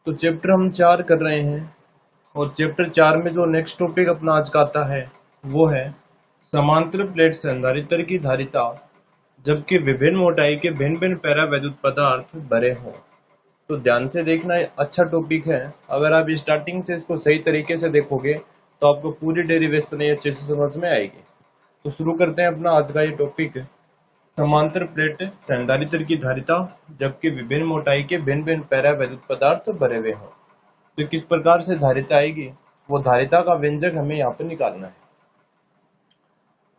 तो चैप्टर हम 4 कर रहे हैं और चैप्टर 4 में जो नेक्स्ट टॉपिक अपना आज का आता है वो है समांतर प्लेट संधारित्र की धारिता जबकि विभिन्न मोटाई के भिन्न भिन्न पैरावैद्युत पदार्थ भरे हों। तो ध्यान से देखना, अच्छा टॉपिक है। अगर आप स्टार्टिंग से इसको सही तरीके से देखोगे तो आपको पूरी डेरिवेशन ये अच्छे से समझ में आएगी। तो शुरू करते हैं अपना आज का ये टॉपिक, समांतर प्लेट संधारित्र की धारिता जबकि विभिन्न मोटाई के भिन्न भिन्न पैरावैद्युत पदार्थ भरे हुए हों। तो किस प्रकार से धारिता आएगी, वो धारिता का व्यंजक हमें यहाँ पर निकालना है।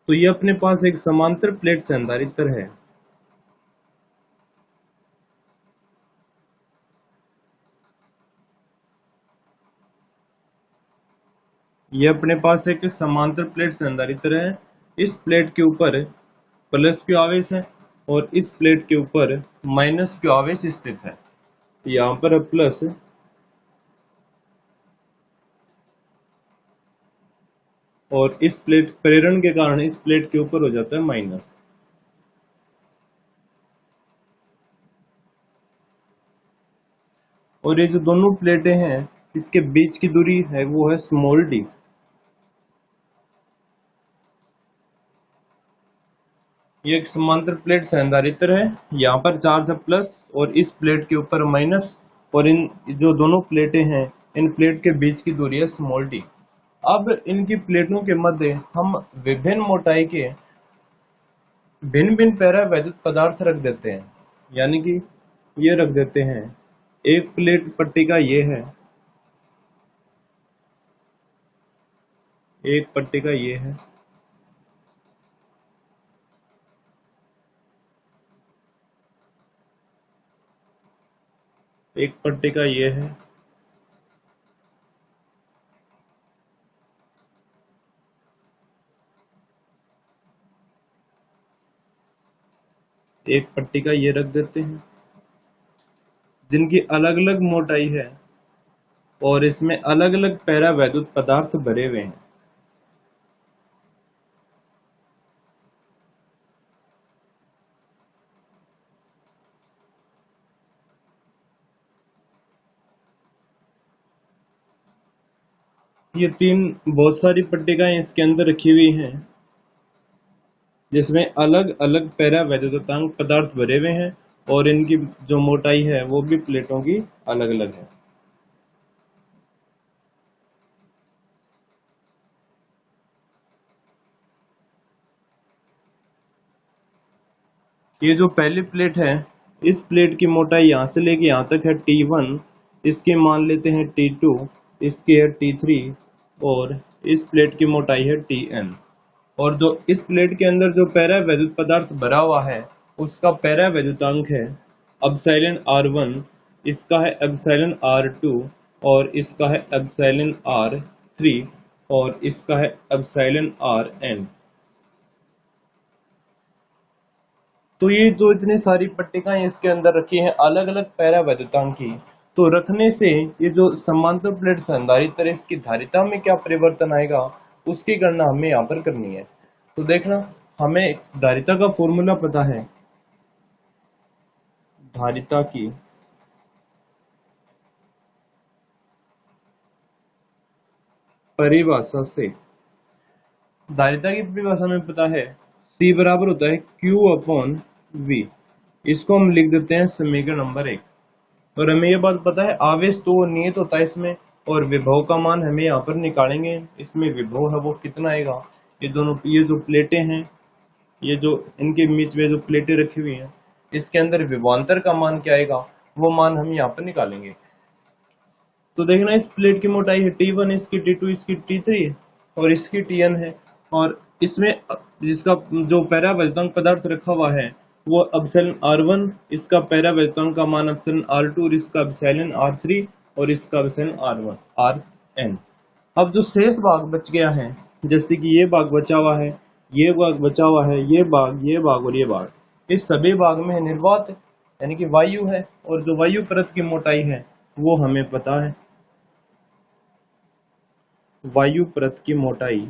तो ये अपने पास एक समांतर प्लेट संधारित्र है। ये अपने पास एक समांतर प्लेट संधारित्र है। इस प्लेट के ऊपर प्लस क्यू आवेश है और इस प्लेट के ऊपर माइनस क्यू आवेश स्थित है। यहाँ पर है प्लस और इस प्लेट प्रेरण के कारण इस प्लेट के ऊपर हो जाता है माइनस। और ये जो दोनों प्लेटें हैं इसके बीच की दूरी है वो है स्मॉल डी। ये एक समांतर प्लेट संधारित्र है। यहाँ पर चार्ज है प्लस और इस प्लेट के ऊपर माइनस, और इन जो दोनों प्लेटें हैं इन प्लेट के बीच की दूरी है स्मॉल डी। अब इनकी प्लेटों के मध्य हम विभिन्न मोटाई के भिन्न भिन्न पैरावैद्युत पदार्थ रख देते हैं, यानी कि ये रख देते हैं। एक प्लेट पट्टिका ये है, एक पट्टिका ये है, एक पट्टिका ये है, एक पट्टिका ये रख देते हैं, जिनकी अलग अलग मोटाई है और इसमें अलग अलग पैरावैद्युत पदार्थ भरे हुए हैं। ये तीन बहुत सारी पट्टिकाएं इसके अंदर रखी हुई हैं जिसमें अलग अलग पैरावैद्युतांक पदार्थ भरे हुए हैं और इनकी जो मोटाई है वो भी प्लेटों की अलग अलग है। ये जो पहली प्लेट है इस प्लेट की मोटाई यहाँ से लेके यहाँ तक है T1, इसके मान लेते हैं T2, इसकी है T3 और इस प्लेट की मोटाई है Tn। और जो इस प्लेट के अंदर जो पैरावैद्युत पदार्थ भरा हुआ है उसका पैरावैद्युतांक है एप्सिलॉन R1, इसका है एप्सिलॉन R2 और इसका है एप्सिलॉन R3 और इसका है एप्सिलॉन Rn। तो ये जो इतनी सारी पट्टिकाएं इसके अंदर रखी हैं अलग अलग पैरावैद्युतांक की, तो रखने से ये जो समांतर प्लेट संधारित्र है इसकी धारिता में क्या परिवर्तन आएगा उसकी गणना हमें यहाँ पर करनी है। तो देखना, हमें धारिता का फॉर्मूला पता है। धारिता की परिभाषा से, धारिता की परिभाषा में पता है C बराबर होता है Q अपॉन V। इसको हम लिख देते हैं समीकरण नंबर 1। और हमें ये बात पता है आवेश तो नियत होता है इसमें, और विभव का मान हमें यहाँ पर निकालेंगे। इसमें विभव है वो कितना आएगा, ये दोनों ये जो प्लेटें हैं, ये जो इनके बीच में जो प्लेटें रखी हुई हैं इसके अंदर विभवांतर का मान क्या आएगा वो मान हम यहाँ पर निकालेंगे। तो देखना, इस प्लेट की मोटाई है T1, इसकी T2, इसकी T3 और इसकी Tn है। और इसमें जिसका जो पैरावैद्युतांक पदार्थ रखा हुआ है वो एप्सिलॉन R1, इसका पैरावैद्युतांक का मान एप्सिलॉन R2 और इसका एप्सिलॉन R3 और इसका एप्सिलॉन Rn। अब जो शेष भाग बच गया है, जैसे कि ये भाग बचा हुआ है, ये भाग बचा हुआ है, ये भाग और ये भाग, इस सभी भाग में निर्वात यानी कि वायु है, और जो वायु परत की मोटाई है वो हमें पता है। वायु परत की मोटाई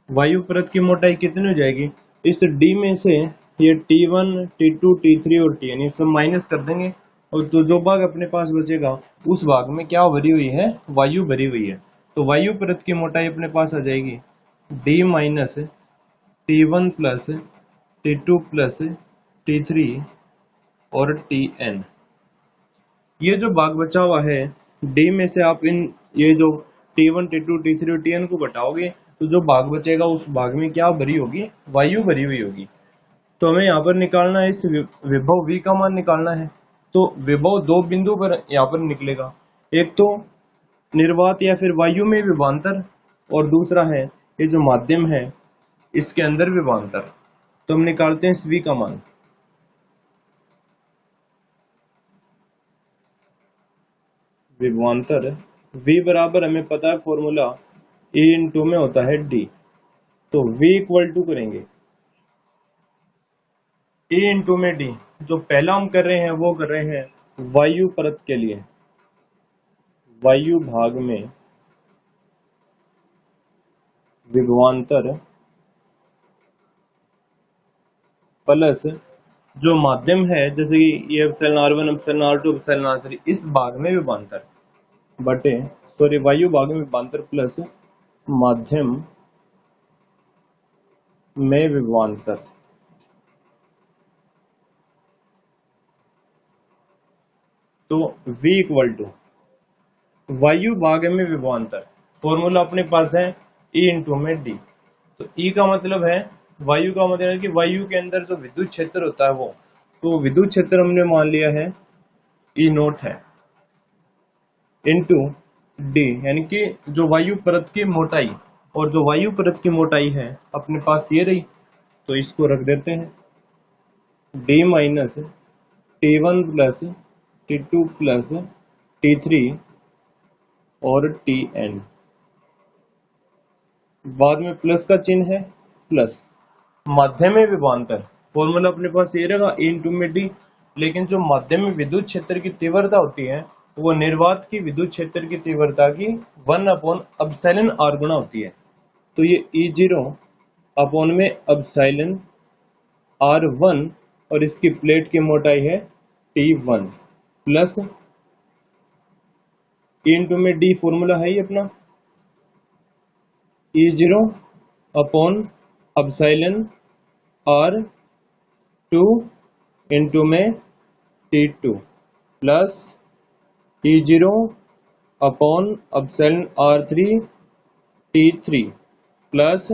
वायु परत की मोटाई कितनी हो जाएगी, इस D में से ये T1, T2, T3 और Tn ये सब माइनस कर देंगे, और तो जो भाग अपने पास बचेगा उस भाग में क्या भरी हुई है, वायु भरी हुई है। तो वायु परत की मोटाई अपने पास आ जाएगी D minus T1 plus T2 plus T3 और Tn। ये जो भाग बचा हुआ है D में से आप इन ये जो T1, T2, T3 और Tn को घटाओगे तो जो भाग बचेगा उस भाग में क्या भरी होगी, वायु भरी हुई होगी। तो हमें यहाँ पर निकालना है, इस विभव V का मान निकालना है। तो विभव दो बिंदु पर यहाँ पर निकलेगा, एक तो निर्वात या फिर वायु में विभवांतर, और दूसरा है ये जो माध्यम है इसके अंदर विभवांतर। तो हम निकालते हैं इस V का मान। विभवांतर V बराबर हमें पता है फॉर्मूला E इंटू में होता है D। तो V इक्वल टू करेंगे E इंटू में D। जो पहला हम कर रहे हैं वो कर रहे हैं वायु परत के लिए, वायु भाग में विभवांतर प्लस जो माध्यम है जैसे कि ये epsilon R1, epsilon R2, epsilon R3, इस भाग में विभवांतर बटे वायु भाग में विभवांतर प्लस माध्यम में विभवांतर। तो V इक्वल टू वायु भाग में विभवांतर, फॉर्मूला अपने पास है E इंटू में D। तो E का मतलब है वायु का मतलब है कि वायु के अंदर जो विद्युत क्षेत्र होता है वो, तो विद्युत क्षेत्र हमने मान लिया है E नोट है, इंटू D यानी कि जो वायु परत की मोटाई, और जो वायु परत की मोटाई है अपने पास ये रही, तो इसको रख देते हैं D minus T1 plus T2 plus T3 और Tn। बाद में प्लस का चिन्ह है, प्लस माध्यम में विभवांतर, फॉर्मूला अपने पास ये रहेगा E इंटू में D। लेकिन जो माध्यम में विद्युत क्षेत्र की तीव्रता होती है वो निर्वात की विद्युत क्षेत्र की तीव्रता की 1/एप्सिलॉन R गुना होती है। तो ये E0 अपॉन में एप्सिलॉन R1 और इसकी प्लेट की मोटाई है T1 प्लस E इंटू में D, फॉर्मूला है ही अपना E0 upon epsilon R2 into में T2 plus E0 upon epsilon R3 T3 plus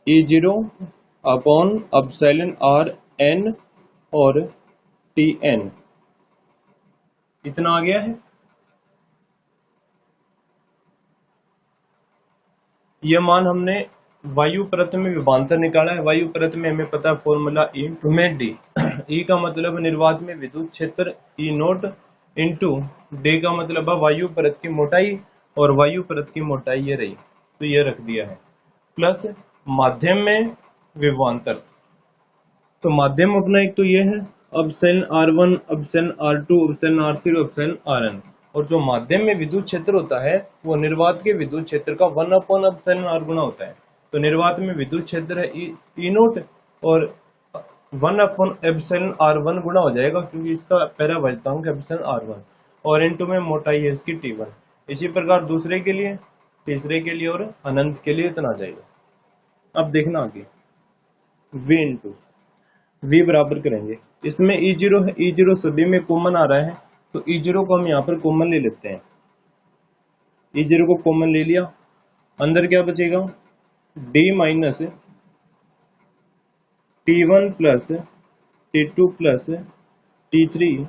E0 upon epsilon Rn और Tn। इतना आ गया है। यह मान हमने वायु परत में विभवांतर निकाला है। वायु परत में हमें पता है फॉर्मूला E इंटू में D। E का मतलब निर्वात में विद्युत क्षेत्र E नोट, इंटू D का मतलब है वायु परत की मोटाई, और वायु परत की मोटाई ये रही, तो ये रख दिया है, प्लस माध्यम में विभवांतर। तो माध्यम अपना एक तो ये है epsilon R1, epsilon R2, epsilon R3 और एप्सिलॉन Rn, और जो माध्यम में विद्युत क्षेत्र होता है वो निर्वात के विद्युत क्षेत्र का 1/एप्सिलॉन R गुना होता है। तो निर्वात में विद्युत क्षेत्र है E नोट, और 1/एप्सिलॉन R1 गुना हो जाएगा क्योंकि इसका परावर्तकांक एप्सिलॉन R1, और इंटू में मोटाई है इसकी T1। इसी प्रकार दूसरे के लिए, तीसरे के लिए और अनंत के लिए इतना आ जाएगा। अब देखना आगे V इंटू V बराबर करेंगे, इसमें E0 है, E0 सभी में कॉमन आ रहा है, तो E0 को हम यहाँ पर कॉमन ले लेते हैं। E0 को कॉमन ले लिया, अंदर क्या बचेगा D minus T1 plus T2 plus T3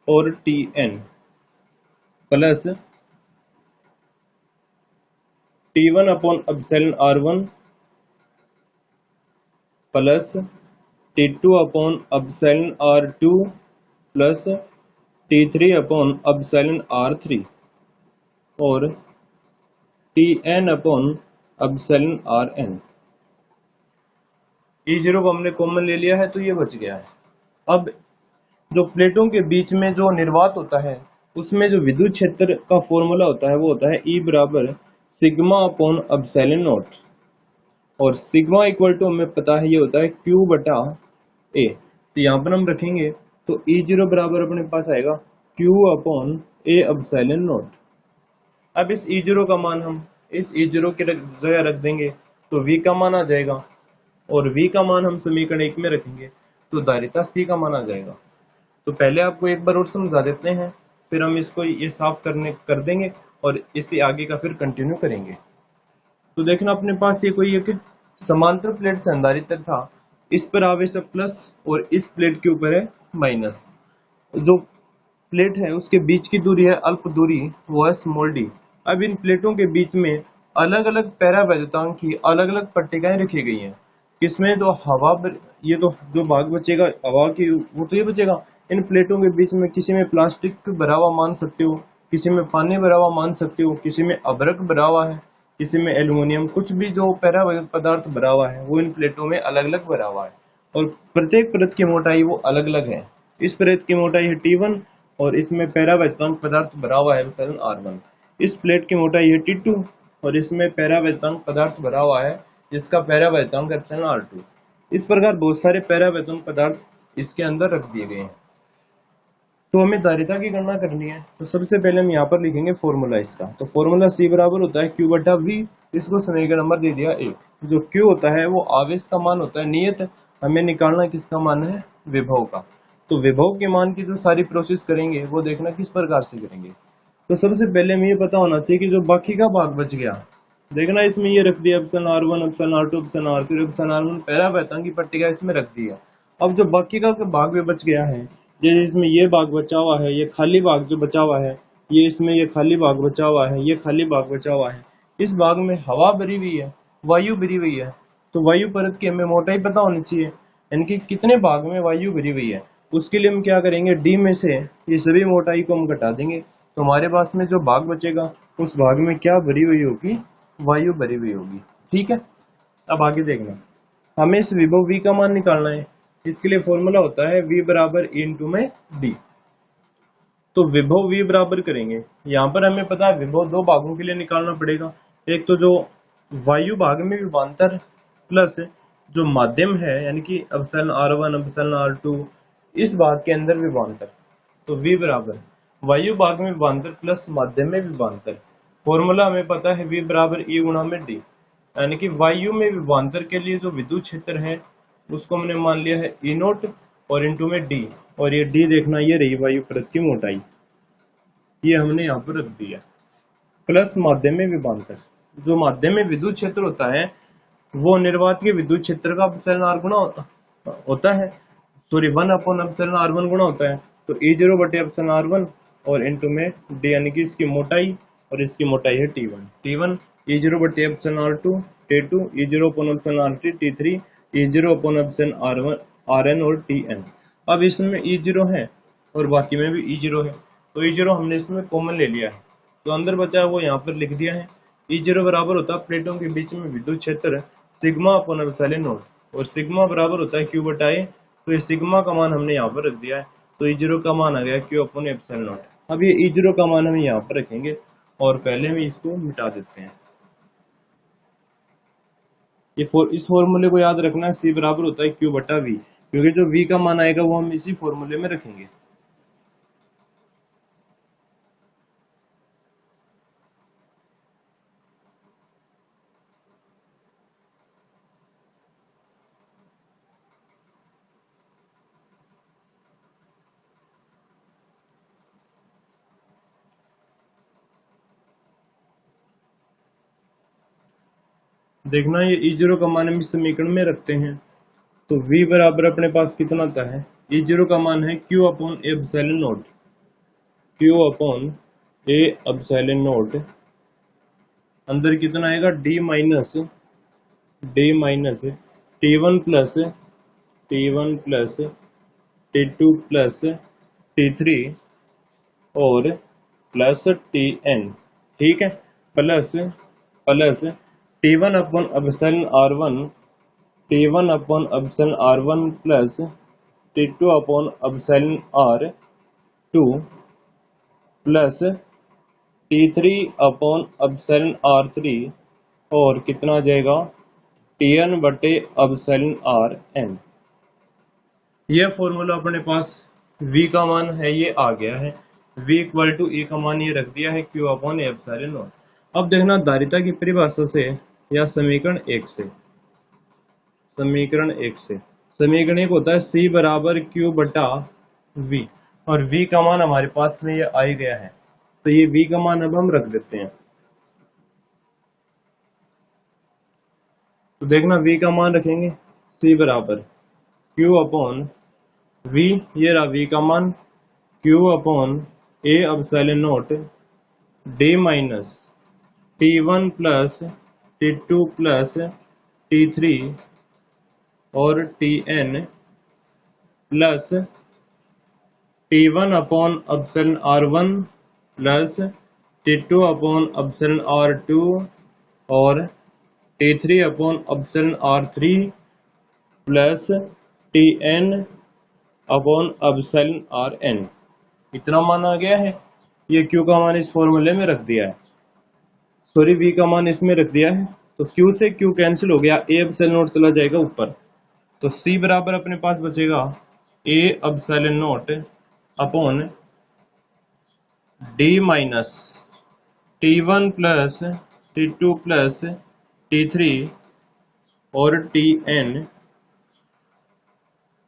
और Tn plus T1 upon epsilon R1 plus T2 upon epsilon R2 plus T3 upon epsilon R3 और Tn upon epsilon Rn। E0 को हमने कॉमन ले लिया है तो ये बच गया है। अब जो प्लेटों के बीच में जो निर्वात होता है उसमें जो विद्युत क्षेत्र का फॉर्मूला होता है वो होता है E बराबर सिग्मा अपॉन एप्सिलॉन नॉट। और सिग्मा इक्वल टू हमें पता है ये होता है Q बटा A। तो यहाँ पर हम रखेंगे तो E0 बराबर अपने पास आएगा Q upon A epsilon not. अब इस E0 का मान हम इस E0 के जगह रख देंगे तो V का मान आ जाएगा, और V का मान हम समीकरण 1 में रखेंगे तो धारिता C का मान आ जाएगा। तो पहले आपको एक बार और समझा देते हैं, फिर हम इसको ये साफ कर देंगे और इससे आगे का फिर कंटिन्यू करेंगे। तो देखना अपने पास ये कोई एक समांतर प्लेट संधारित्र था, इस पर आवेश है प्लस और इस प्लेट के ऊपर है माइनस। जो प्लेट है उसके बीच की दूरी है अल्प दूरी, वो है स्मॉल डी। अब इन प्लेटों के बीच में अलग अलग पैरावैद्युतांक की अलग अलग पट्टिकाएं रखी गई हैं। किसमें तो ये तो जो भाग बचेगा हवा की वो तो ये बचेगा। इन प्लेटों के बीच में किसी में प्लास्टिक भरा हुआ मान सकते हो, किसी में पानी भरा हुआ मान सकते हो, किसी में अभ्रक भरा हुआ है, किसी में एल्युमिनियम, कुछ भी जो पैरावैद्युत पदार्थ भरा हुआ है वो इन प्लेटों में अलग अलग भरा हुआ है। और प्रत्येक परत की मोटाई वो अलग अलग है। इस परत की मोटाई है T1 और इसमें पैरावैद्युतांक पदार्थ भरा हुआ है एप्सिलॉन R1। इस प्लेट की मोटाई है T2 और इसमें पैरावैद्युतांक पदार्थ भरा हुआ है जिसका पैरावैद्युतांक एप्सिलॉन R2। इस प्रकार बहुत सारे पैरावैद्युतांक पदार्थ इसके अंदर रख दिए गए हैं। तो हमें धारिता की गणना करनी है, तो सबसे पहले हम यहाँ पर लिखेंगे फॉर्मूला इसका। तो फॉर्मूला C बराबर होता है Q बटा V। इसको समीकरण नंबर दे दिया 1। जो Q होता है वो आवेश का मान होता है, नियत हमें निकालना किसका मान है, विभव का। तो विभव के मान की जो सारी प्रोसेस करेंगे वो देखना किस प्रकार से करेंगे। तो सबसे पहले हमें ये पता होना चाहिए कि जो बाकी का भाग बच गया, देखना इसमें ये रख दिया epsilon R1 epsilon R2 epsilon R3 epsilon R1 पैरावैद्युतांक की पट्टिका इसमें रख दिया। अब जो बाकी का भाग भी बच गया है, जैसे इसमें ये भाग बचा हुआ है, ये खाली भाग जो बचा हुआ है, ये इसमें ये खाली भाग बचा हुआ है, ये खाली भाग बचा हुआ है, इस भाग में हवा भरी हुई है, वायु भरी हुई है। तो वायु परत की हमें मोटाई पता होनी चाहिए, यानी कि कितने भाग में वायु भरी हुई है। उसके लिए हम क्या करेंगे, डी में से ये सभी मोटाई को हम घटा देंगे, तो हमारे पास में जो भाग बचेगा उस भाग में क्या भरी हुई होगी, वायु भरी हुई होगी। ठीक है, अब आगे देखना, हमें इस विभव V का मान निकालना है। इसके लिए फॉर्मूला होता है V बराबर E इंटू में D। तो विभव V बराबर करेंगे, यहाँ पर हमें पता है विभव दो भागों के लिए निकालना पड़ेगा। एक तो जो वायु भाग में विभवांतर प्लस जो माध्यम है यानी कि एप्सिलॉन R1 एप्सिलॉन R2 इस भाग के अंदर विभवांतर। तो V बराबर वायु भाग में विभवांतर प्लस माध्यम में विभवांतर। फॉर्मूला हमें पता है V बराबर E गुणा में D, यानी कि वायु में विभवांतर के लिए जो विद्युत क्षेत्र है उसको हमने मान लिया है E नोट और इंटू में D, और ये D देखना ये रही वायु परत की मोटाई, ये हमने यहाँ पर रख दिया, प्लस माध्यम में विभवांतर। जो माध्यम में विद्युत क्षेत्र होता है वो निर्वात के विद्युत क्षेत्र का एप्सिलॉन R गुणा होता है, सॉरी 1 अपॉन एप्सिलॉन R1 गुणा होता है। तो E0 बटे एप्सिलॉन R1 और इंटू में D, यानी कि इसकी मोटाई, और इसकी मोटाई है T1 E0 बटे epsilon R2 T2 E0 upon epsilon R3 T3 E0 upon epsilon Rn और Tn। अब इसमें E0 है और बाकी में भी E0 है, तो E0 हमने इसमें कॉमन ले लिया है, तो अंदर बचा है वो यहाँ पर लिख दिया है। E0 बराबर होता है प्लेटों के बीच में विद्युत क्षेत्र सिग्मा अपॉन एप्सिलॉन नॉट, और सिग्मा बराबर होता है Q बटा A। तो इस सिग्मा का मान हमने यहाँ पर रख दिया है, तो E0 का मान आ गया Q अपॉन एप्सिलॉन नॉट। अब ये E0 का मान हम यहाँ पर रखेंगे और पहले हम इसको मिटा देते हैं। इस फॉर्मूले को याद रखना, C बराबर होता है Q बटा V, क्योंकि जो V का मान आएगा वो हम इसी फॉर्मूले में रखेंगे। देखना ये E0 का मान हम इस समीकरण में रखते हैं, तो V बराबर अपने पास कितना आता है, E0 का मान है Q upon epsilon not, Q upon A epsilon not, अंदर कितना आएगा D minus T1 plus T2 plus T3 और प्लस Tn। ठीक है, plus T1 upon epsilon R1 T1 upon epsilon R1 plus T2 upon epsilon R2 plus T3 upon epsilon R3 और कितना आ जाएगा Tn बटे एप्सिलॉन आर एन। यह formula अपने पास V का मान है ये आ गया है, V इक्वल टू E का मान ये रख दिया है Q अपॉन एप्सिलॉन नॉट। अब देखना धारिता की परिभाषा से या समीकरण एक से, समीकरण एक होता है C बराबर Q बटा V, और V का मान हमारे पास में ये आ ही गया है, तो ये V का मान अब हम रख देते हैं। तो देखना V का मान रखेंगे C बराबर Q अपॉन V, ये रहा V का मान, Q upon A epsilon not D minus T1 plus T2 plus T3 और Tn plus T1 upon epsilon R1 plus T2 upon epsilon R2 और T3 upon epsilon R3 plus Tn upon epsilon Rn। इतना मान आ गया है। ये Q का मान इस फॉर्मूले में रख दिया है, सॉरी V का मान इसमें रख दिया है, तो Q से Q कैंसिल हो गया, A एप्सिलॉन नॉट चला जाएगा ऊपर, तो C बराबर अपने पास बचेगा A epsilon not upon D minus T1 plus T2 plus T3 और Tn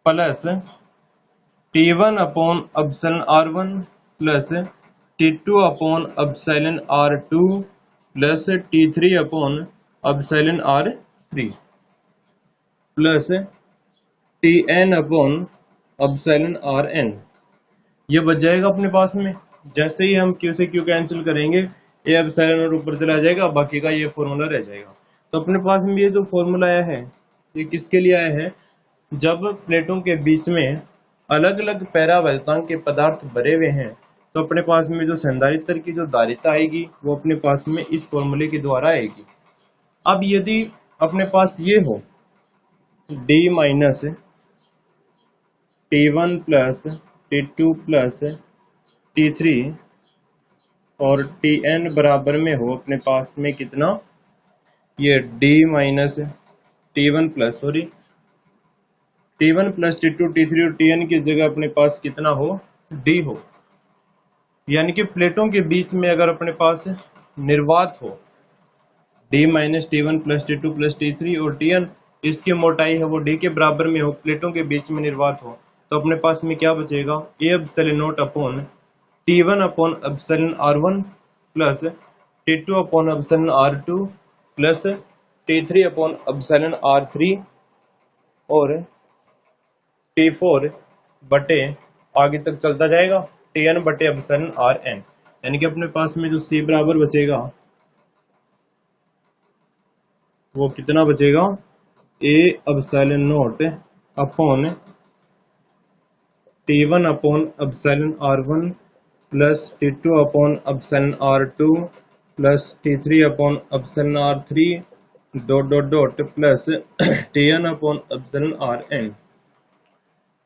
plus T1 upon epsilon R1 plus T2 upon epsilon R2 plus T3 upon epsilon R3 plus Tn upon epsilon Rn। ये बच जाएगा अपने पास में। जैसे ही हम Q से Q cancel करेंगे, ये एप्सिलॉन नॉट ऊपर चला जाएगा, बाकी का ये फॉर्मूला रह जाएगा। तो अपने पास में ये जो फॉर्मूला आया है, ये किसके लिए आया है? जब प्लेटों के बीच में अलग अलग पैरावृत्तांक के पदार्थ भरे हुए हैं, तो अपने पास में जो संधारित्र की जो धारिता आएगी वो अपने पास में इस फॉर्मूले के द्वारा आएगी। अब यदि अपने पास ये हो D minus T1 plus T2 plus T3 और Tn बराबर में हो अपने पास में कितना, ये D minus T1 plus T1 plus T2 T3 और Tn की जगह अपने पास कितना हो, D हो। यानी कि प्लेटों के बीच में अगर अपने पास निर्वात हो D minus T1 plus T2 plus T3 और Tn, इसकी मोटाई है वो D के बराबर में हो, प्लेटों के बीच में निर्वात हो, तो अपने पास में क्या बचेगा, A epsilon not upon T1 upon epsilon R1 plus T2 upon epsilon R2 plus T3 upon epsilon R3 और T4 बटे आगे तक चलता जाएगा Tn बटे एप्सिलॉन Rn। यानी कि अपने पास में जो C बराबर बचेगा वो कितना बचेगा, A epsilon not upon T1 upon epsilon R1 plus T2 upon epsilon R2 plus T3 upon epsilon R3 dot dot dot plus Tn upon epsilon Rn।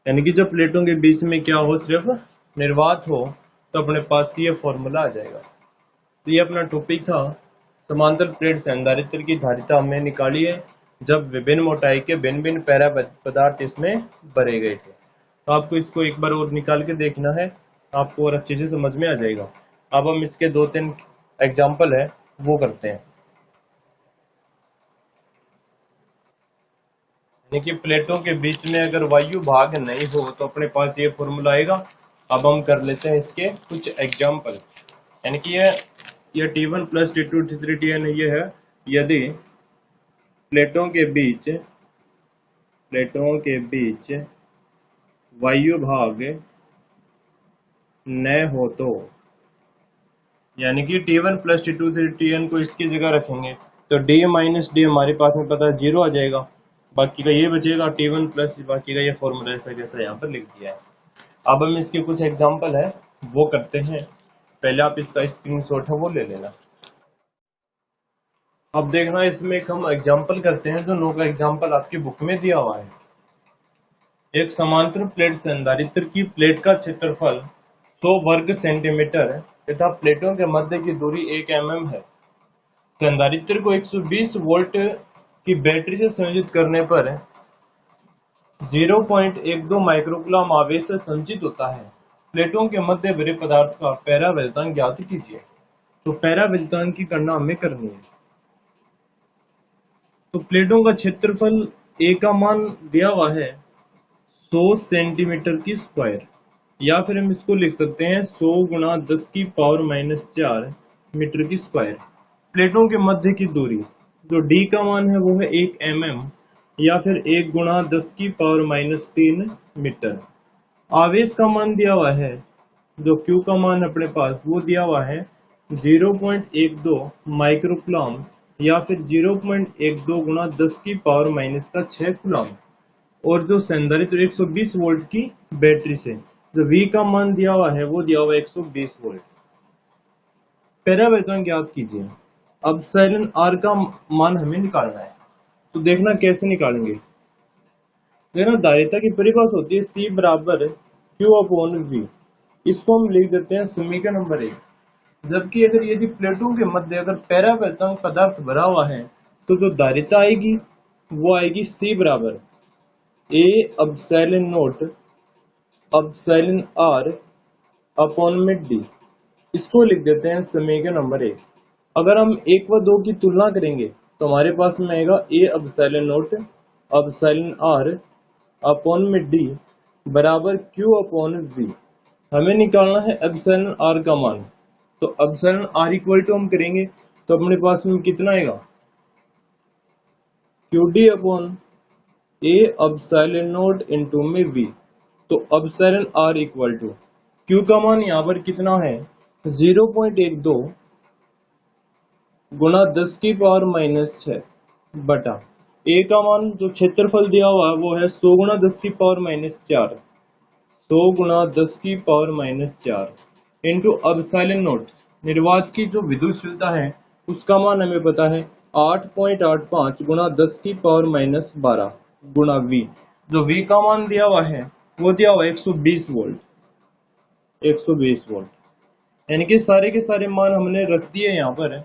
यानी कि जब प्लेटों के बीच में क्या हो, सिर्फ निर्वात हो, तो अपने पास ये फॉर्मूला आ जाएगा। तो ये अपना टॉपिक था, समांतर प्लेट संधारित्र की धारिता हमने निकाली है जब विभिन्न मोटाई के भिन्न भिन्न पैरा पदार्थ इसमें भरे गए थे। तो आपको इसको एक बार और निकाल के देखना है, आपको और अच्छे से समझ में आ जाएगा। अब हम इसके 2-3 एग्जाम्पल है वो करते हैं। यानी कि प्लेटों के बीच में अगर वायु भाग नहीं हो तो अपने पास ये फॉर्मूला आएगा। अब हम कर लेते हैं इसके कुछ एग्जाम्पल। यानी कि ये T1 plus T2 T3 Tn ये है, यदि प्लेटों के बीच वायु भाग न हो तो, यानी कि T1 प्लस T2 Tn को इसकी जगह रखेंगे तो D माइनस D हमारे पास में पता है 0 आ जाएगा, बाकी का ये बचेगा T1 प्लस, बाकी का ये फॉर्मूला ऐसा जैसा यहाँ पर लिख दिया है। अब हम इसके कुछ एग्जाम्पल है वो करते हैं। पहले आप इसका स्क्रीनशॉट है वो ले लेना। अब देखना इसमें एक हम एग्जाम्पल करते हैं, दोनों का एग्जाम्पल आपकी बुक में दिया हुआ है। एक समांतर प्लेट संधारित्र की प्लेट का क्षेत्रफल 100 वर्ग सेंटीमीटर तथा प्लेटों के मध्य की दूरी 1 mm है। संधारित्र को 120 वोल्ट कि बैटरी से संयोजित करने पर 0.12 माइक्रोकूलम आवेश संचित होता है। प्लेटों के मध्य भरे पदार्थ का पैरावैल्यूतांक ज्ञात कीजिए। तो पैरावैल्यूतांक की गणना हमें करनी है। तो प्लेटों का क्षेत्रफल ए का मान दिया हुआ है 100 सेंटीमीटर की स्क्वायर, या फिर हम इसको लिख सकते हैं 100 गुणा 10 की पावर -4 मीटर की स्क्वायर। प्लेटों के मध्य की दूरी जो डी का मान है वो है 1 mm, या फिर 1 गुणा 10 की पावर -3 मीटर। आवेश का मान दिया हुआ है, जो क्यू का मान अपने पास वो दिया हुआ है 0.12 माइक्रोकूलम, या फिर 0.12 गुणा 10 की पावर -6 कूलम। और जो संधारित्र 120 वोल्ट की बैटरी से जो V का मान दिया हुआ है वो दिया हुआ है 120 वोल्ट। पैरावैल्यूतांक ज्ञात कीजिए। अब एप्सिलॉन R का मान हमें निकालना है। तो देखना कैसे निकालेंगे। देखना धारिता की परिभाषा होती है C बराबर Q/V। इसको हम लिख देते हैं समीकरण नंबर 1। जबकि अगर यदि प्लेटों के मध्य अगर पैरावैल्यूतांक पदार्थ भरा हुआ है तो जो धारिता आएगी वो आएगी C बराबर A epsilon not epsilon R upon में D। इसको लिख देते हैं समीकरण नंबर 1। अगर हम 1 व 2 की तुलना करेंगे तो हमारे पास में आएगा A epsilon not epsilon R upon में D बराबर Q अपॉन V। हमें निकालना है एप्सिलॉन R का मान। तो एप्सिलॉन R इक्वल टू हम करेंगे तो अपने पास में कितना आएगा QD upon A epsilon nought into में V। तो epsilon R equal to Q का मान यहाँ पर कितना है 0.12 गुणा 10 की पावर -6 बटा A का मान जो क्षेत्रफल दिया हुआ है वो है 100 गुणा 10 की पावर -4, 100 गुणा 10 की पावर -4 इंटू एप्सिलॉन नॉट। निर्वात की जो विद्युतशीलता है उसका मान हमें पता है 8.85 गुणा 10 की पावर -12 गुणा V। जो V का मान दिया हुआ है वो दिया हुआ है 120 वोल्ट, 120 वोल्ट। यानी कि सारे के सारे मान हमने रख दिए यहाँ पर,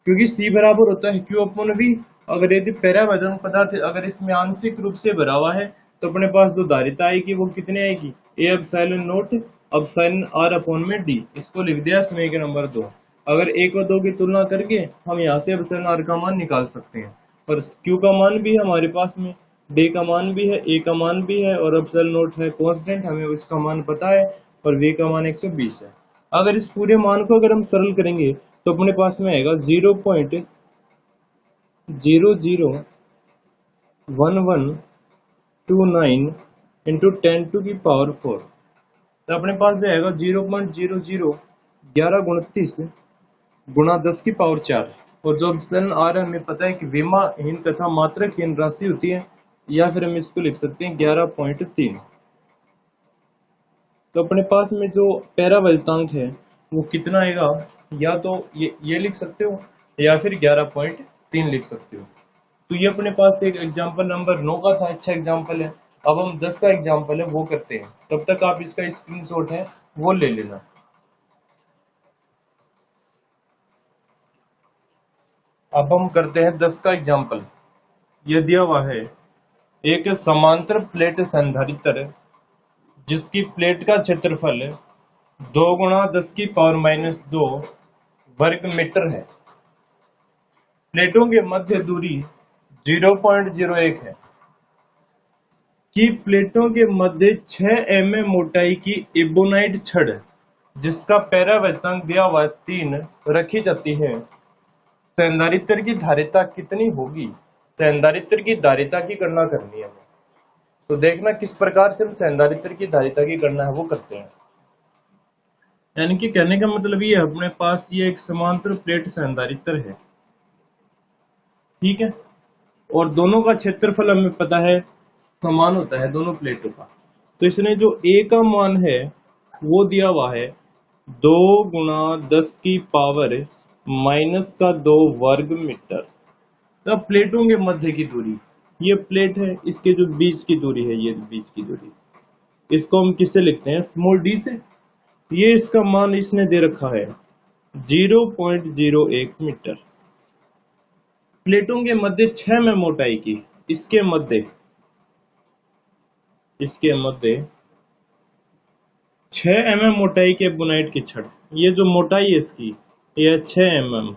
क्योंकि C बराबर होता है Q अपॉन V। अगर यदि पैरावैल्यूतांक पदार्थ अगर इसमें आंशिक रूप से भरा हुआ है तो अपने पास जो धारिता आएगी वो कितनी आएगी A epsilon not epsilon R upon में D। इसको लिख दिया समीकरण नंबर 2। अगर 1 और 2 की तुलना करके हम यहाँ से एप्सिलॉन R का मान निकाल सकते हैं। और Q का मान भी है हमारे पास में, D का मान भी है, A का मान भी है, और एप्सिलॉन नॉट है कांस्टेंट, हमें उसका मान पता है, और V का मान 120 है। अगर इस पूरे मान को अगर हम सरल करेंगे तो अपने पास में आएगा 0.001129 इंटू 10 टू की पावर 4। तो अपने पास आएगा 0.0011 29 गुणा 10 की पावर 4। और जो एप्सिलॉन R हमें पता है कि विमाहीन तथा मात्रकहीन राशि होती है, या फिर हम इसको लिख सकते हैं 11.3। तो अपने पास में जो पैरावैल्यूतांक है वो कितना आएगा, या तो ये लिख सकते हो या फिर 11.3 लिख सकते हो। तो ये अपने पास एक एग्जांपल नंबर 9 का था, अच्छा एग्जांपल है। अब हम 10 का एग्जांपल है वो करते हैं, तब तक आप इसका स्क्रीनशॉट है वो ले लेना। अब हम करते हैं 10 का एग्जांपल। ये दिया हुआ है एक समांतर प्लेट संधारित्र जिसकी प्लेट का क्षेत्रफल 2 गुणा 10 की पावर -2 वर्ग मीटर है। प्लेटों के मध्य दूरी 0.01 है। कि प्लेटों के मध्य 6 mm मोटाई की इबोनाइट छड़ जिसका पैरावैल्यूतांक दिया हुआ 3 रखी जाती है। संधारित्र की धारिता कितनी होगी? संधारित्र की धारिता की गणना करनी है। तो देखना किस प्रकार से हम संधारित्र की धारिता की गणना है वो करते हैं। यानी कि कहने का मतलब ये है अपने पास ये एक समांतर प्लेट संधारित्र है, ठीक है, और दोनों का क्षेत्रफल हमें पता है समान होता है दोनों प्लेटों का। तो इसने जो A का मान है वो दिया हुआ है 2 गुणा 10 की पावर -2 वर्ग मीटर। तो प्लेटों के मध्य की दूरी, ये प्लेट है, इसके जो बीच की दूरी है, ये बीच की दूरी, इसको हम किससे लिखते हैं? स्मॉल d से। ये इसका मान इसने दे रखा है 0.01 मीटर। प्लेटों के मध्य 6 में मोटाई की, इसके मध्य 6 mm मोटाई के एबोनाइट की छड़, ये जो मोटाई है इसकी यह 6 mm,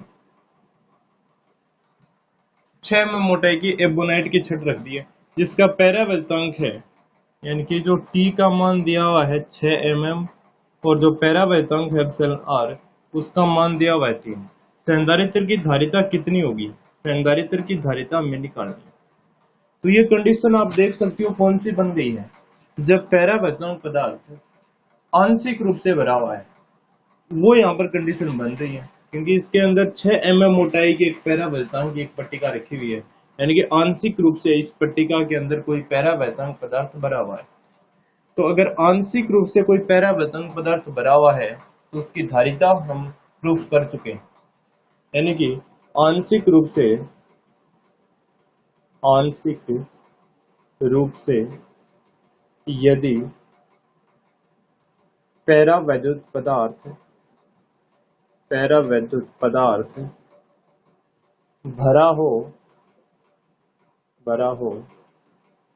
6 mm मोटाई की एबोनाइट की छड़ रख दी है, जिसका पैरावृत्तांक है, यानी कि जो टी का मान दिया हुआ है 6 mm और जो पैरावृत्तांक है एप्सिलॉन आर उसका मान दिया हुआ है 3। संधारित्र की धारिता कितनी होगी? संधारित्र की धारिता हमें निकालनी है। तो ये कंडीशन आप देख सकते हो कौन सी बन गई है, जब पैरावृत्तांक पदार्थ आंशिक रूप से भरा हुआ है, वो यहाँ पर कंडीशन बन रही है, क्योंकि इसके अंदर 6 mm मोटाई की एक पैरावृत्तांक की एक पट्टिका रखी हुई है, यानी कि आंशिक रूप से इस पट्टिका के अंदर कोई पैरावृत्तांक पदार्थ भरा हुआ है। तो अगर आंशिक रूप से कोई पैरावृत्तांक पदार्थ भरा हुआ है तो उसकी धारिता हम प्रूफ कर चुके हैं, यानी कि आंशिक रूप से यदि पैरावैद्युत पदार्थ भरा हो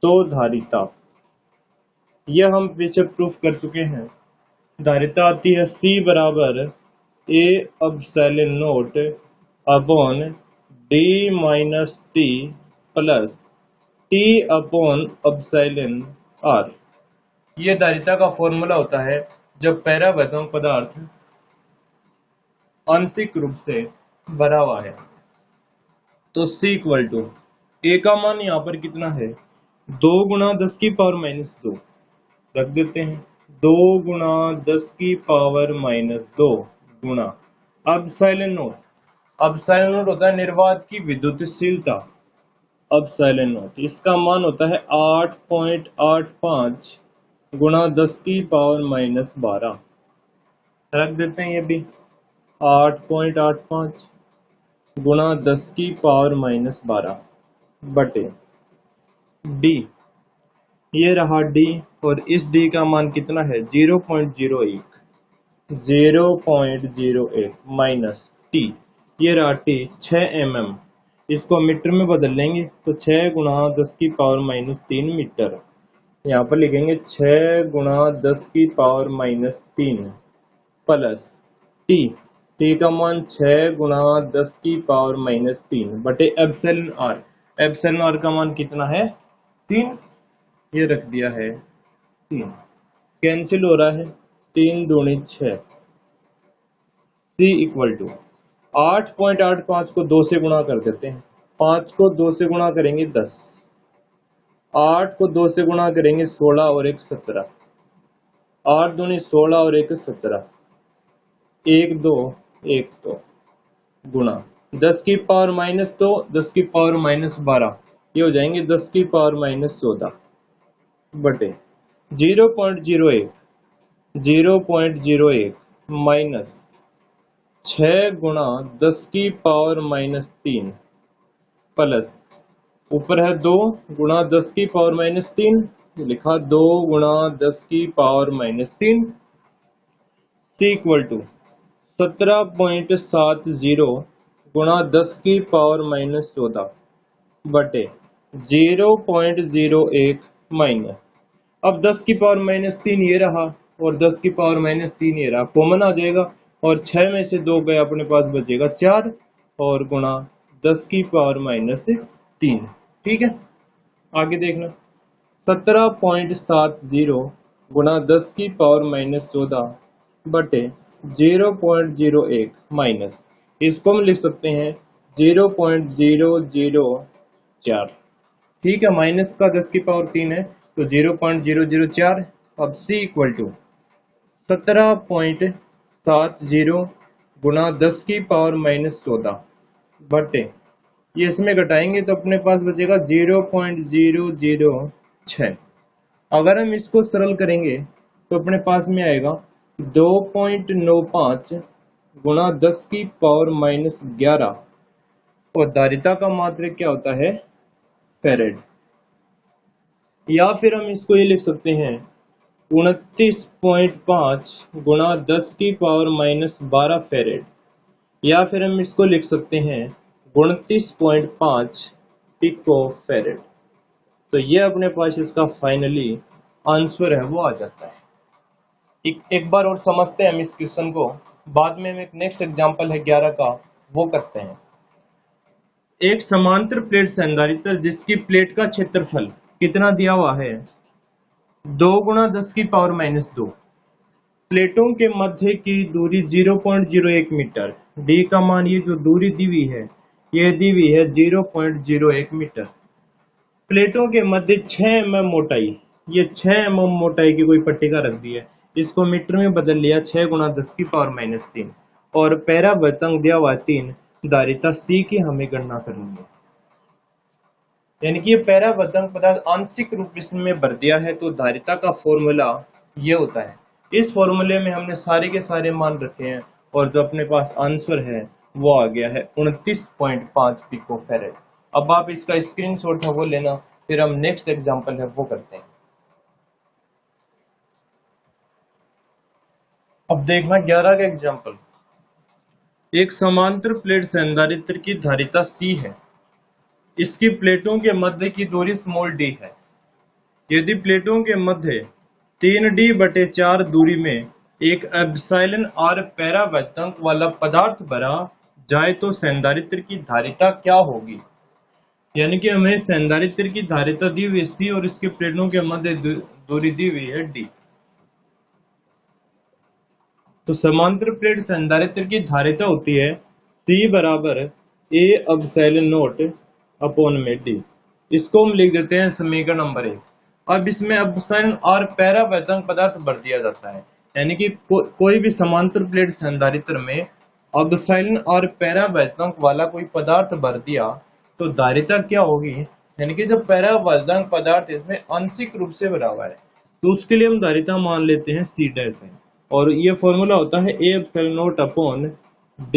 तो धारिता, यह हम पीछे प्रूफ कर चुके हैं। धारिता आती है C बराबर A epsilon naught upon D minus T plus T upon epsilon R। ये धारिता का फॉर्मूला होता है जब पैरावृत्तांक पदार्थ आंशिक रूप से भरा हुआ है। तो C इक्वल टू A का मान यहाँ पर कितना है, 2 गुणा 10 की पावर माइनस 2 रख देते हैं, 2 गुणा 10 की पावर माइनस 2 गुणा एप्सिलॉन नोट। एप्सिलॉन नोट होता है निर्वात की विद्युतशीलता, एप्सिलॉन नोट इसका मान होता है 8.85 गुणा 10 की पावर माइनस 12 रख देते हैं, ये भी 8.85 गुणा 10 की पावर माइनस 12 बटे D, ये रहा D, और इस D का मान कितना है 0.01 माइनस T, ये रहा T 6 mm, इसको मीटर में बदल लेंगे तो 6 गुणा 10 की पावर माइनस 3 मीटर, यहाँ पर लिखेंगे 6 गुणा 10 की पावर माइनस 3 प्लस T का मान 6 गुणा 10 की पावर माइनस 3 बटे एप्सिलॉन आर। एप्सिलॉन आर का मान कितना है 3, ये रख दिया है 3, कैंसिल हो रहा है 3 दूनी 6। C इक्वल टू 8.85 को 2 से गुणा कर देते हैं, 5 को 2 से गुणा करेंगे 10, 8 को 2 से गुणा करेंगे 16 और 1 17, 8 दूनी 16 और 1 17, 1 2 गुणा 10 की पावर माइनस 2 10 की पावर माइनस 12, ये हो जाएंगे 10 की पावर माइनस 14 बटे 0.01 माइनस 6 गुणा 10 की पावर माइनस 3 प्लस ऊपर है 2 गुणा 10 की पावर माइनस 3, लिखा 2 गुणा 10 की power minus 3। C equal to 17.70 गुणा 10 की पावर माइनस 14 बटे 0.01 माइनस, अब 10 की पावर माइनस 3 ये रहा और 10 की पावर माइनस 3 ये रहा, कॉमन आ जाएगा और 6 में से 2 गए, अपने पास बचेगा 4 और गुणा 10 की पावर माइनस 3। ठीक है, आगे देखना 17.70 गुणा 10 की पावर माइनस 14 बटे 0.01 माइनस, इसको हम लिख सकते हैं 0.004। ठीक है, माइनस का 10 की पावर 3 है तो 0.004। अब C इक्वल टू 17.70 गुणा 10 की पावर माइनस 14 बटे, ये इसमें घटाएंगे तो अपने पास बचेगा 0.006। अगर हम इसको सरल करेंगे तो अपने पास में आएगा 2.95 गुणा 10 की पावर माइनस 11, और धारिता का मात्रक क्या होता है फैरेड, या फिर हम इसको ये लिख सकते हैं 29.5 गुणा 10 की पावर माइनस 12 फैरेड, या फिर हम इसको लिख सकते हैं 29.5 पिको फेरेड। तो ये अपने पास इसका फाइनली आंसर है वो आ जाता है। एक बार और समझते हैं हम इस क्वेश्चन को, बाद में हम एक नेक्स्ट एग्जांपल है 11 का वो करते हैं। एक समांतर प्लेट संधारित्र जिसकी प्लेट का क्षेत्रफल कितना दिया हुआ है 2 × 10⁻²। प्लेटों के मध्य की दूरी 0.01 मीटर, डी का मान ये जो दूरी दी हुई है ये दी हुई है 0.01 मीटर। प्लेटों के मध्य 6 mm मोटाई, ये 6 mm मोटाई की कोई पट्टिका रख दी है, इसको मीटर में बदल लिया 6 × 10⁻³ और पैरावर्तक दिया हुआ 3, धारिता C की हमें गणना करनी है। यानी कि ये पैरावर्तक पदार्थ आंशिक रूप इसमें भर दिया है, तो धारिता का फॉर्मूला ये होता है। इस फॉर्मूले में हमने सारे के सारे मान रखे हैं और जो अपने पास आंसर है वो आ गया है 29.5 पिको फेरेड। अब आप इसका स्क्रीनशॉट है वो लेना, फिर हम नेक्स्ट एग्जांपल है वो करते हैं। अब देखना 11 का एग्जांपल। एक समांतर प्लेट संधारित्र की धारिता C है, इसकी प्लेटों के मध्य की दूरी स्मॉल d है। यदि प्लेटों के मध्य 3d/4 दूरी में एक एप्सिलॉन r पैरावर्तक वाला पदार्थ भरा जाए तो संधारित्र की धारिता क्या होगी। यानी कि हमें संधारित्र की धारिता दी हुई C और इसके प्लेटों के मध्य दूरी दी हुई है d। तो समांतर प्लेट संधारित्र की धारिता होती है C = A/ε0/d। इसको हम लिख देते हैं समीकरण नंबर 1। अब इसमें एप्सिलॉन r पैरावर्तक पदार्थ भर दिया जाता है, यानी कि कोई भी समांतर प्लेट संधारित्र में एप्सिलॉन r पैरावर्तक वाला कोई पदार्थ भर दिया तो धारिता क्या होगी। यानी कि जब पैरावर्तक पदार्थ इसमें आंशिक रूप से भरा हुआ है तो उसके लिए हम धारिता मान लेते हैं C' है, और ये फॉर्मूला होता है A/ε0/d -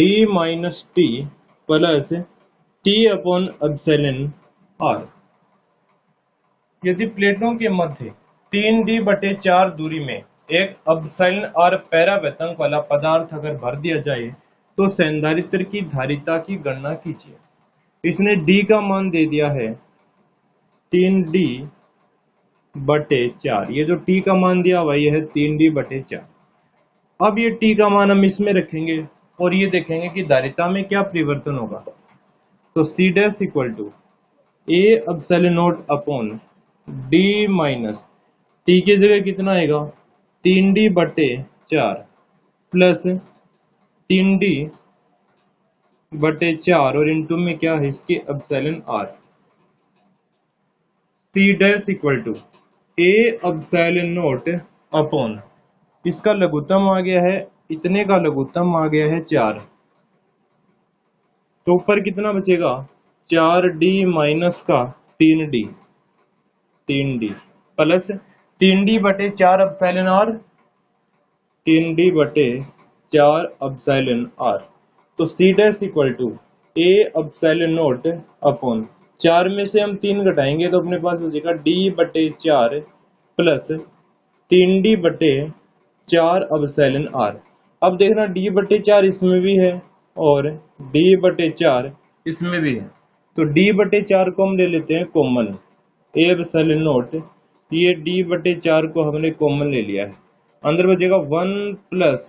t plus t/ε r। यदि प्लेटों के मध्य 3d/4 दूरी में एक एप्सिलॉन r पैरावर्तक वाला पदार्थ अगर भर दिया जाए तो संधारित्र की धारिता की गणना कीजिए। इसने d का मान दे दिया है 3d/4। ये जो t का मान दिया हुआ ये है 3d/4। अब ये t का मान हम इसमें रखेंगे और ये देखेंगे कि धारिता में क्या परिवर्तन होगा। तो C' = A/ε0/d माइनस t की जगह कितना आएगा 3d/4 प्लस 3d/4 और इनटू में क्या है इसके एप्सिलॉन r। C' = A/ε0 इसका लघुत्तम आ गया है, इतने का लघुत्तम आ गया है 4। तो ऊपर कितना बचेगा 4d माइनस का 3d plus 3d/4 epsilon r 3d/4 epsilon r। तो C' = A/ε0 4 में से हम 3 घटाएंगे तो अपने पास बचेगा d/4 plus 3d/4 epsilon r। अब देखना d/4 इसमें भी है और d/4 इसमें भी है, तो d/4 को हम ले लेते हैं कॉमन A/ε0। ये d/4 को हमने कॉमन ले लिया है, अंदर बचेगा 1 प्लस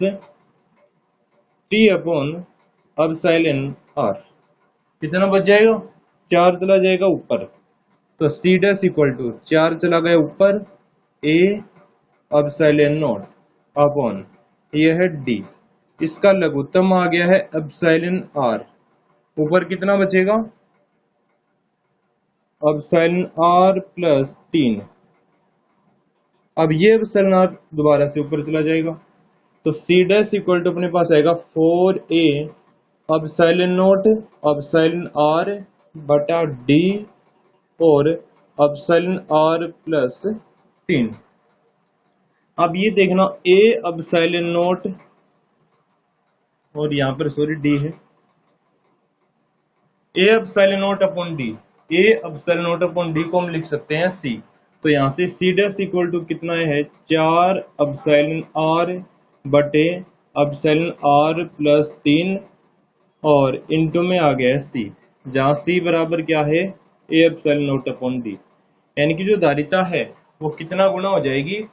t/εr। कितना बच जाएगा 4 चला जाएगा ऊपर, तो C' = 4 चला गया ऊपर A/ε0 यह है d। इसका लघुत्तम आ गया है एप्सिलॉन r। ऊपर कितना बचेगा एप्सिलॉन r प्लस 3। अब ये एप्सिलॉन r दोबारा से ऊपर चला जाएगा, तो C' = अपने पास आएगा 4A/ε0/d और एप्सिलॉन r प्लस 3। अब ये देखना A/ε0 और यहाँ पर सॉरी d है A/ε0/d। A/ε0/d को हम लिख सकते हैं C। तो यहाँ से C' = कितना है 4 एप्सिलॉन r/एप्सिलॉन r प्लस 3 और इनटू में आ गया है C। जहां सी बराबर क्या है, A epsilon not upon D, यानी कि जो धारिता है वो कितना गुना हो जाएगी,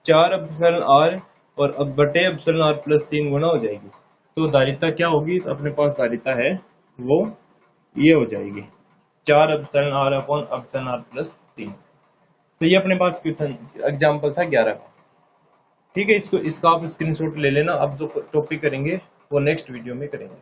4 एप्सिलॉन आर और अब बटे एप्सिलॉन आर प्लस 3 गुना हो जाएगी। तो धारिता क्या होगी, तो अपने पास धारिता है वो ये हो जाएगी 4 epsilon R upon epsilon R plus 3। तो ये अपने पास क्वेश्चन एग्जाम्पल था 11 का। ठीक है, इसका आप स्क्रीनशॉट ले लेना। अब जो टॉपिक करेंगे वो नेक्स्ट वीडियो में करेंगे।